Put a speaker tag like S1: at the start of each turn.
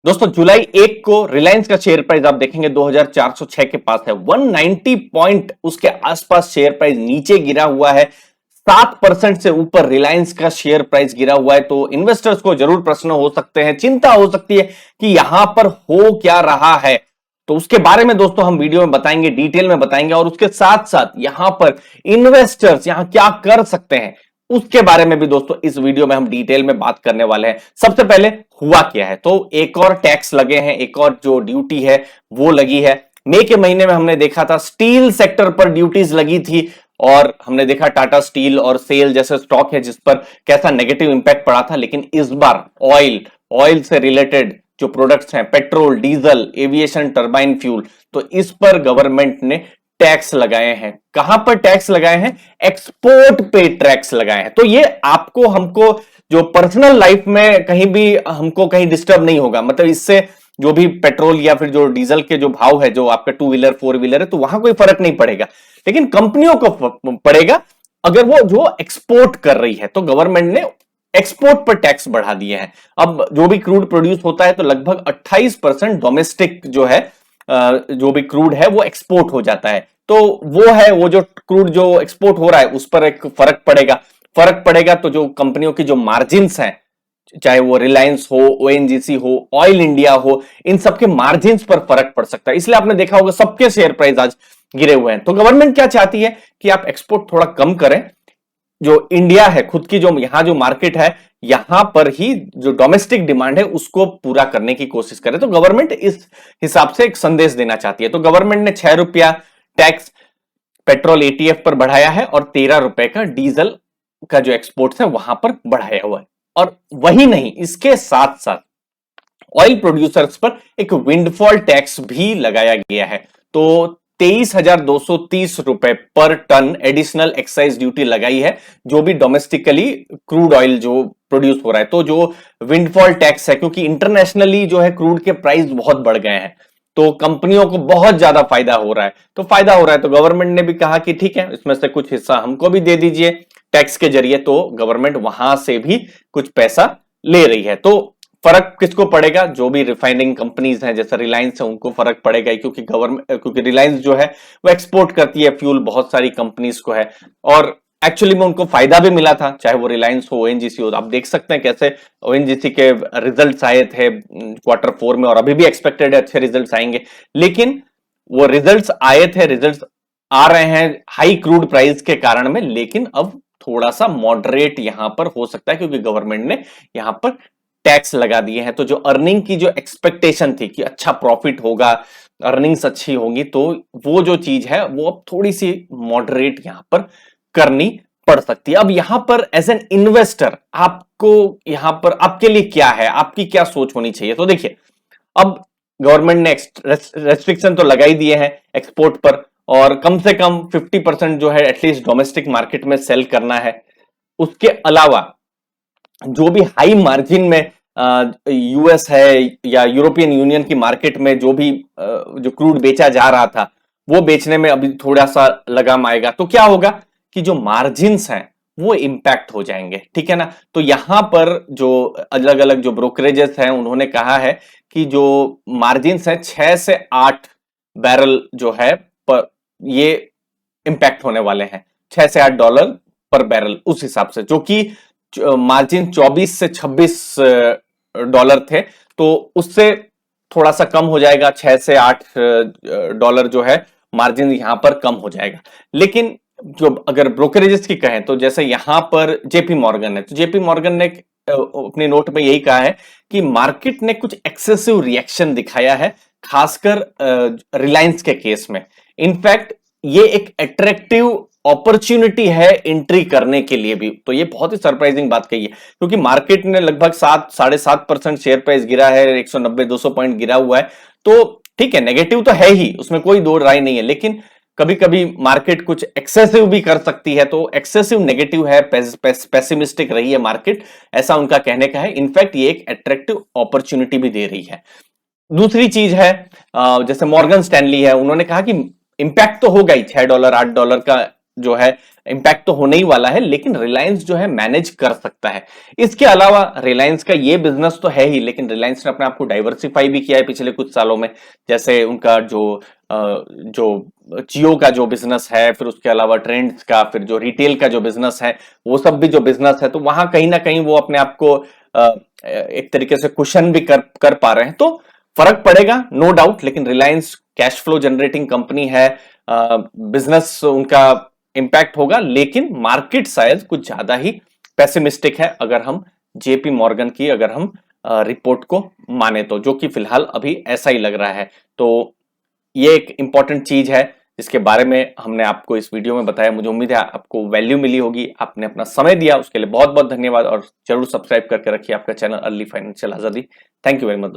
S1: दोस्तों जुलाई 1 को रिलायंस का शेयर प्राइस आप देखेंगे 2406 के पास है। 190 पॉइंट उसके आसपास शेयर प्राइस नीचे गिरा हुआ है। 7% से ऊपर रिलायंस का शेयर प्राइस गिरा हुआ है। तो इन्वेस्टर्स को जरूर प्रश्न हो सकते हैं, चिंता हो सकती है कि यहां पर हो क्या रहा है। तो उसके बारे में दोस्तों हम वीडियो में बताएंगे, डिटेल में बताएंगे, और उसके साथ साथ यहां पर इन्वेस्टर्स यहां क्या कर सकते हैं उसके बारे में भी दोस्तों इस वीडियो में हम डिटेल में बात करने वाले हैं। सबसे पहले हुआ क्या है, तो एक और टैक्स लगे हैं, एक और जो ड्यूटी है वो लगी है। मई के महीने में हमने देखा था स्टील सेक्टर पर ड्यूटीज लगी थी, और हमने देखा टाटा स्टील और सेल जैसे स्टॉक है जिस पर कैसा नेगेटिव इंपैक्ट पड़ा था। लेकिन इस बार ऑयल से रिलेटेड जो प्रोडक्ट्स हैं, petrol, diesel, aviation, turbine fuel, तो इस पर गवर्नमेंट ने टैक्स लगाए हैं। कहां पर टैक्स लगाए हैं? एक्सपोर्ट पे टैक्स लगाए हैं। तो ये आपको हमको जो पर्सनल लाइफ में कहीं भी हमको कहीं डिस्टर्ब नहीं होगा। मतलब इससे जो भी पेट्रोल या फिर जो डीजल के जो भाव है, जो आपका 2 व्हीलर 4 व्हीलर है, तो वहां कोई फर्क नहीं पड़ेगा। लेकिन कंपनियों को पड़ेगा अगर वो जो एक्सपोर्ट कर रही है। तो गवर्नमेंट ने एक्सपोर्ट पर टैक्स बढ़ा दिए हैं। अब जो भी क्रूड प्रोड्यूस होता है तो लगभग 28% डोमेस्टिक जो है, जो भी क्रूड है वो एक्सपोर्ट हो जाता है। तो वो जो क्रूड जो एक्सपोर्ट हो रहा है उस पर एक फर्क पड़ेगा। तो जो कंपनियों की जो मार्जिन्स हैं, चाहे वो रिलायंस हो, ओएनजीसी हो, ऑयल इंडिया हो, इन सबके मार्जिन्स पर फर्क पड़ सकता है। इसलिए आपने देखा होगा सबके शेयर प्राइस आज गिरे हुए हैं। तो गवर्नमेंट क्या चाहती है कि आप एक्सपोर्ट थोड़ा कम करें। जो इंडिया है, खुद की जो यहां जो मार्केट है, यहां पर ही जो डोमेस्टिक डिमांड है उसको पूरा करने की कोशिश करे। तो गवर्नमेंट इस हिसाब से एक संदेश देना चाहती है। तो गवर्नमेंट ने ₹6 टैक्स पेट्रोल एटीएफ पर बढ़ाया है और ₹13 का डीजल का जो एक्सपोर्ट है वहां पर बढ़ाया हुआ है। और वही नहीं, इसके साथ साथ ऑयल प्रोड्यूसर्स पर एक विंडफॉल टैक्स भी लगाया गया है। तो ₹23,230 पर टन एडिशनल एक्साइज ड्यूटी लगाई है जो भी डोमेस्टिकली क्रूड ऑयल जो प्रोड्यूस हो रहा है। तो जो विंडफॉल टैक्स है, क्योंकि इंटरनेशनली जो है क्रूड के प्राइस बहुत बढ़ गए हैं, तो कंपनियों को बहुत ज्यादा फायदा हो रहा है। तो गवर्नमेंट ने भी कहा कि ठीक है, इसमें से कुछ हिस्सा हमको भी दे दीजिए टैक्स के जरिए। तो गवर्नमेंट वहां से भी कुछ पैसा ले रही है। तो फर्क किसको पड़ेगा? जो भी रिफाइनिंग कंपनीज हैं जैसे रिलायंस है उनको फर्क पड़ेगा, क्योंकि रिलायंस जो है वो एक्सपोर्ट करती है फ्यूल बहुत सारी कंपनीज को है, और एक्चुअली में उनको फायदा भी मिला था, चाहे वो रिलायंस हो, ओएनजीसी हो। आप देख सकते हैं कैसे ओएनजीसी के रिजल्ट्स आए थे Q4 में, और अभी भी एक्सपेक्टेड है अच्छे रिजल्ट्स आएंगे। लेकिन वो रिजल्ट्स आए थे, रिजल्ट्स आ रहे हैं हाई क्रूड प्राइस के कारण में, लेकिन अब थोड़ा सा मॉडरेट यहां पर हो सकता है क्योंकि गवर्नमेंट ने यहां पर टैक्स लगा दिए हैं। तो जो अर्निंग की जो एक्सपेक्टेशन थी कि अच्छा प्रॉफिट होगा, अर्निंग्स अच्छी होंगी, तो वो जो चीज है वो अब थोड़ी सी मॉडरेट यहां पर करनी पड़ सकती है। अब यहां पर एज एन इन्वेस्टर आपको यहां पर आपके लिए क्या है, आपकी क्या सोच होनी चाहिए? तो देखिए, अब गवर्नमेंट ने रेस्ट्रिक्शन तो लगा ही दिए हैं एक्सपोर्ट पर, और कम से कम 50% जो है एटलीस्ट डोमेस्टिक मार्केट में सेल करना है। उसके अलावा जो भी हाई मार्जिन में यूएस है या यूरोपियन यूनियन की मार्केट में जो भी जो क्रूड बेचा जा रहा था वो बेचने में अभी थोड़ा सा लगाम आएगा। तो क्या होगा कि जो मार्जिन्स हैं वो इंपैक्ट हो जाएंगे, ठीक है ना। तो यहां पर जो अलग अलग जो ब्रोकरेजेस हैं उन्होंने कहा है कि जो मार्जिन्स हैं 6 से 8 बैरल जो है पर ये इंपैक्ट होने वाले हैं, $6 से $8 पर बैरल, उस हिसाब से, जो कि मार्जिन 24 से $26 थे। तो उससे थोड़ा सा कम हो जाएगा, $6 से $8 जो है मार्जिन यहां पर कम हो जाएगा। लेकिन जो अगर ब्रोकरेजेस की कहें तो जैसे यहां पर जेपी मॉर्गन है, तो जेपी मॉर्गन ने अपने नोट में यही कहा है कि मार्केट ने कुछ एक्सेसिव रिएक्शन दिखाया है, खासकर रिलायंस के केस में। इनफैक्ट ये एक अट्रैक्टिव अपॉर्चुनिटी है एंट्री करने के लिए भी। तो ये बहुत ही सरप्राइजिंग बात कही है, क्योंकि मार्केट ने लगभग 7-7.5% शेयर प्राइस गिरा है, 190-200 पॉइंट गिरा हुआ है। तो ठीक है, नेगेटिव तो है ही, उसमें कोई दो राय नहीं है, लेकिन कभी कभी मार्केट कुछ एक्सेसिव भी कर सकती है। तो एक्सेसिव नेगेटिव है, पेसिमिस्टिक रही है मार्केट, ऐसा उनका कहने का है। इनफैक्ट ये एक अट्रैक्टिव अपॉर्चुनिटी भी दे रही है। दूसरी चीज है, जैसे मॉर्गन स्टैनली है, उन्होंने कहा कि इंपैक्ट तो होगा ही, $6 $8 का जो है इंपैक्ट तो होने ही वाला है, लेकिन रिलायंस जो है मैनेज कर सकता है। इसके अलावा रिलायंस का ये बिजनेस तो है ही, लेकिन रिलायंस ने अपने आप को डाइवर्सिफाई भी किया है पिछले कुछ सालों में। जैसे उनका जो जियो का जो बिजनेस है, फिर उसके अलावा ट्रेंड्स का, फिर जो रिटेल का जो बिजनेस है, वो सब भी जो बिजनेस है, तो वहां कहीं ना कहीं वो अपने आप को एक तरीके से कुशन भी कर पा रहे हैं। तो फर्क पड़ेगा नो डाउट, लेकिन Reliance cash flow generating company है, बिजनेस उनका इंपैक्ट होगा, लेकिन मार्केट शायद कुछ ज्यादा ही पेसिमिस्टिक है अगर हम जेपी मॉर्गन की अगर हम रिपोर्ट को माने तो, जो कि फिलहाल अभी ऐसा ही लग रहा है। तो ये एक इंपॉर्टेंट चीज है जिसके बारे में हमने आपको इस वीडियो में बताया। मुझे उम्मीद है आपको वैल्यू मिली होगी, आपने अपना समय दिया उसके लिए बहुत बहुत धन्यवाद, और जरूर सब्सक्राइब करके रखिए आपका चैनल अर्ली फाइनेंशियल आजादी। Thank you very much.